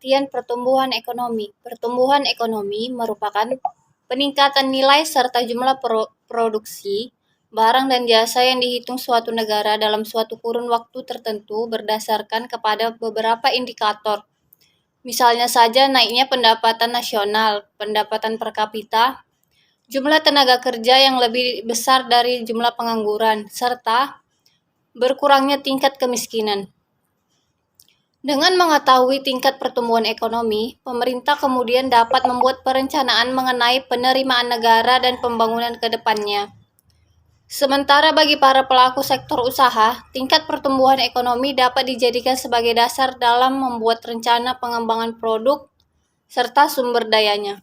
pengertian pertumbuhan ekonomi. Pertumbuhan ekonomi merupakan peningkatan nilai serta jumlah produksi, barang dan jasa yang dihitung suatu negara dalam suatu kurun waktu tertentu berdasarkan kepada beberapa indikator. Misalnya saja naiknya pendapatan nasional, pendapatan per kapita, jumlah tenaga kerja yang lebih besar dari jumlah pengangguran, serta berkurangnya tingkat kemiskinan. Dengan mengetahui tingkat pertumbuhan ekonomi, pemerintah kemudian dapat membuat perencanaan mengenai penerimaan negara dan pembangunan ke depannya. Sementara bagi para pelaku sektor usaha, tingkat pertumbuhan ekonomi dapat dijadikan sebagai dasar dalam membuat rencana pengembangan produk serta sumber dayanya.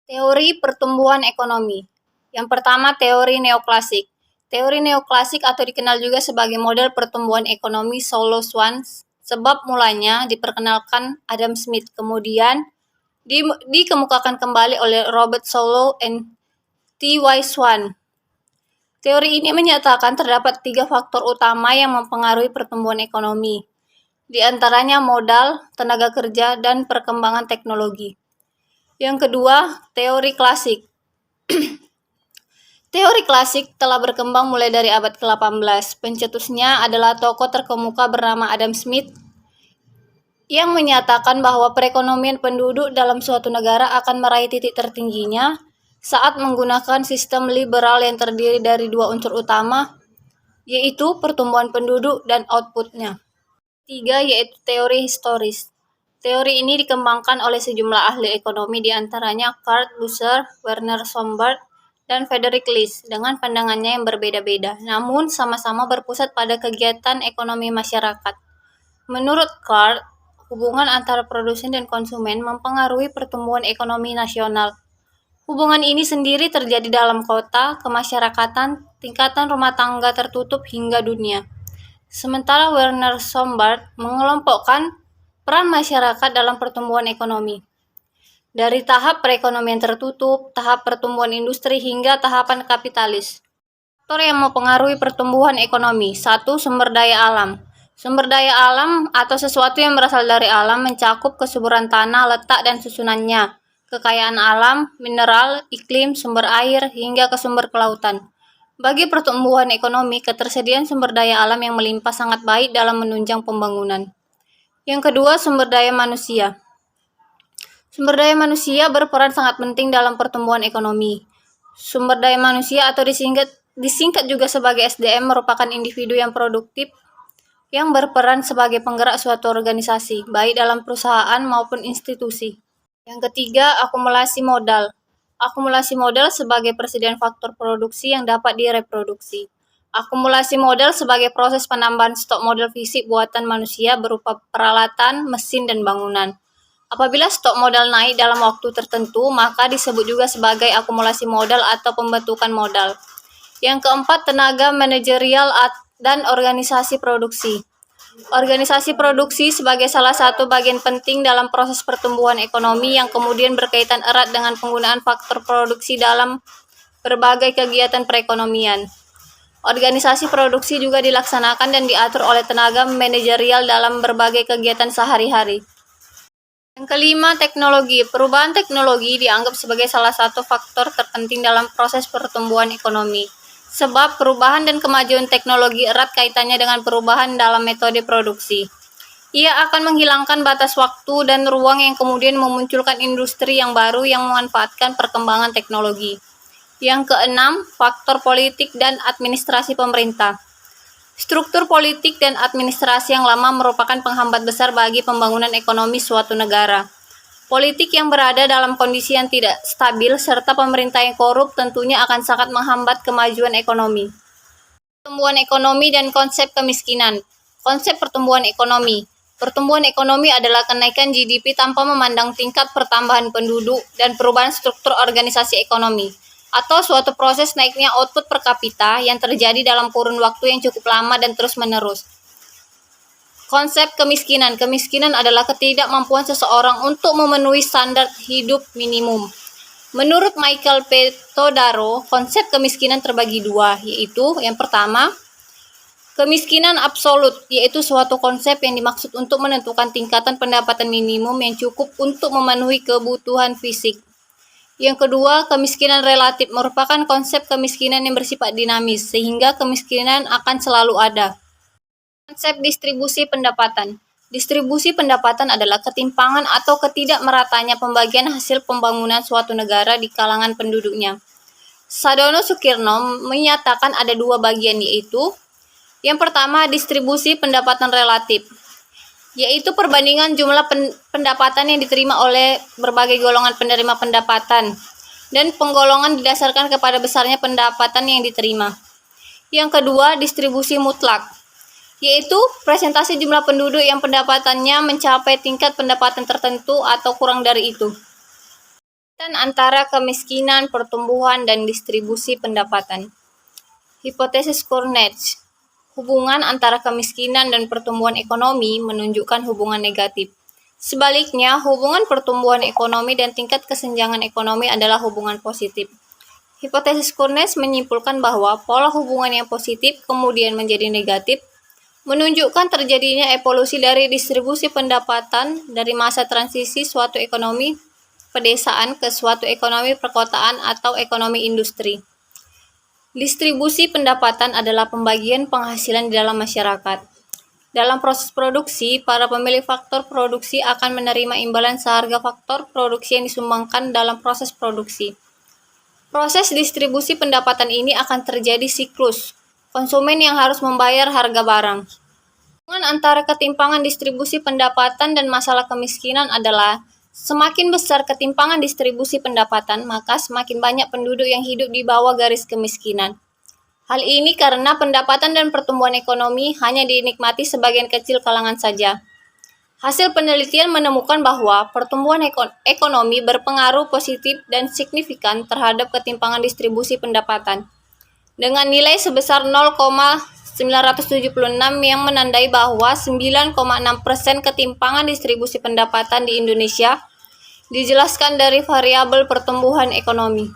Teori pertumbuhan ekonomi. Yang pertama, teori neoklasik. Teori neoklasik atau dikenal juga sebagai model pertumbuhan ekonomi Solow Swan, sebab mulanya diperkenalkan Adam Smith, kemudian dikemukakan kembali oleh Robert Solow and T.Y. Swan. Teori ini menyatakan terdapat 3 faktor utama yang mempengaruhi pertumbuhan ekonomi, di antaranya modal, tenaga kerja, dan perkembangan teknologi. Yang kedua, teori klasik. Teori klasik telah berkembang mulai dari abad ke-18. Pencetusnya adalah tokoh terkemuka bernama Adam Smith yang menyatakan bahwa perekonomian penduduk dalam suatu negara akan meraih titik tertingginya saat menggunakan sistem liberal yang terdiri dari 2 unsur utama, yaitu pertumbuhan penduduk dan outputnya. 3, yaitu teori historis. Teori ini dikembangkan oleh sejumlah ahli ekonomi, di antaranya Karl Lusser, Werner Sombart, dan Frederick List, dengan pandangannya yang berbeda-beda, namun sama-sama berpusat pada kegiatan ekonomi masyarakat. Menurut Karl, hubungan antara produsen dan konsumen mempengaruhi pertumbuhan ekonomi nasional. Hubungan ini sendiri terjadi dalam kota, kemasyarakatan, tingkatan rumah tangga tertutup hingga dunia. Sementara Werner Sombart mengelompokkan peran masyarakat dalam pertumbuhan ekonomi. Dari tahap perekonomian tertutup, tahap pertumbuhan industri, hingga tahapan kapitalis. Faktor yang mempengaruhi pertumbuhan ekonomi. 1. Sumber daya alam. Sumber daya alam atau sesuatu yang berasal dari alam mencakup kesuburan tanah, letak dan susunannya, kekayaan alam, mineral, iklim, sumber air, hingga ke sumber kelautan. Bagi pertumbuhan ekonomi, ketersediaan sumber daya alam yang melimpah sangat baik dalam menunjang pembangunan. Yang kedua, sumber daya manusia. Sumber daya manusia berperan sangat penting dalam pertumbuhan ekonomi. Sumber daya manusia atau disingkat juga sebagai SDM merupakan individu yang produktif yang berperan sebagai penggerak suatu organisasi, baik dalam perusahaan maupun institusi. Yang ketiga, akumulasi modal. Akumulasi modal sebagai persediaan faktor produksi yang dapat direproduksi. Akumulasi modal sebagai proses penambahan stok modal fisik buatan manusia berupa peralatan, mesin, dan bangunan. Apabila stok modal naik dalam waktu tertentu, maka disebut juga sebagai akumulasi modal atau pembentukan modal. Yang keempat, tenaga manajerial dan organisasi produksi. Organisasi produksi sebagai salah satu bagian penting dalam proses pertumbuhan ekonomi yang kemudian berkaitan erat dengan penggunaan faktor produksi dalam berbagai kegiatan perekonomian. Organisasi produksi juga dilaksanakan dan diatur oleh tenaga manajerial dalam berbagai kegiatan sehari-hari. Yang kelima, teknologi. Perubahan teknologi dianggap sebagai salah satu faktor terpenting dalam proses pertumbuhan ekonomi. Sebab perubahan dan kemajuan teknologi erat kaitannya dengan perubahan dalam metode produksi. Ia akan menghilangkan batas waktu dan ruang yang kemudian memunculkan industri yang baru yang memanfaatkan perkembangan teknologi. Yang keenam, faktor politik dan administrasi pemerintah. Struktur politik dan administrasi yang lama merupakan penghambat besar bagi pembangunan ekonomi suatu negara. Politik yang berada dalam kondisi yang tidak stabil serta pemerintah yang korup tentunya akan sangat menghambat kemajuan ekonomi. Pertumbuhan ekonomi dan konsep kemiskinan. Konsep pertumbuhan ekonomi. Pertumbuhan ekonomi adalah kenaikan GDP tanpa memandang tingkat pertambahan penduduk dan perubahan struktur organisasi ekonomi, atau suatu proses naiknya output per kapita yang terjadi dalam kurun waktu yang cukup lama dan terus-menerus. Konsep kemiskinan. Kemiskinan adalah ketidakmampuan seseorang untuk memenuhi standar hidup minimum. Menurut Michael P. Todaro, konsep kemiskinan terbagi 2, yaitu yang pertama, Kemiskinan absolut, yaitu suatu konsep yang dimaksud untuk menentukan tingkatan pendapatan minimum yang cukup untuk memenuhi kebutuhan fisik. Yang kedua, kemiskinan relatif merupakan konsep kemiskinan yang bersifat dinamis, sehingga kemiskinan akan selalu ada. Konsep distribusi pendapatan. Distribusi pendapatan adalah ketimpangan atau ketidakmeratanya pembagian hasil pembangunan suatu negara di kalangan penduduknya. Sadono Sukirno menyatakan ada dua bagian, yaitu yang pertama, distribusi pendapatan relatif, yaitu perbandingan jumlah pendapatan yang diterima oleh berbagai golongan penerima pendapatan dan penggolongan didasarkan kepada besarnya pendapatan yang diterima. Yang kedua, distribusi mutlak, yaitu presentasi jumlah penduduk yang pendapatannya mencapai tingkat pendapatan tertentu atau kurang dari itu. Dan antara kemiskinan, pertumbuhan, dan distribusi pendapatan. Hipotesis Cournage. Hubungan antara kemiskinan dan pertumbuhan ekonomi menunjukkan hubungan negatif. Sebaliknya, hubungan pertumbuhan ekonomi dan tingkat kesenjangan ekonomi adalah hubungan positif. Hipotesis Cournage menyimpulkan bahwa pola hubungan yang positif kemudian menjadi negatif, menunjukkan terjadinya evolusi dari distribusi pendapatan dari masa transisi suatu ekonomi pedesaan ke suatu ekonomi perkotaan atau ekonomi industri. Distribusi pendapatan adalah pembagian penghasilan di dalam masyarakat. Dalam proses produksi, para pemilik faktor produksi akan menerima imbalan seharga faktor produksi yang disumbangkan dalam proses produksi. Proses distribusi pendapatan ini akan terjadi siklus, konsumen yang harus membayar harga barang. Hubungan antara ketimpangan distribusi pendapatan dan masalah kemiskinan adalah semakin besar ketimpangan distribusi pendapatan, maka semakin banyak penduduk yang hidup di bawah garis kemiskinan. Hal ini karena pendapatan dan pertumbuhan ekonomi hanya dinikmati sebagian kecil kalangan saja. Hasil penelitian menemukan bahwa pertumbuhan ekonomi berpengaruh positif dan signifikan terhadap ketimpangan distribusi pendapatan, dengan nilai sebesar 0,976 yang menandai bahwa 9,6% ketimpangan distribusi pendapatan di Indonesia dijelaskan dari variabel pertumbuhan ekonomi.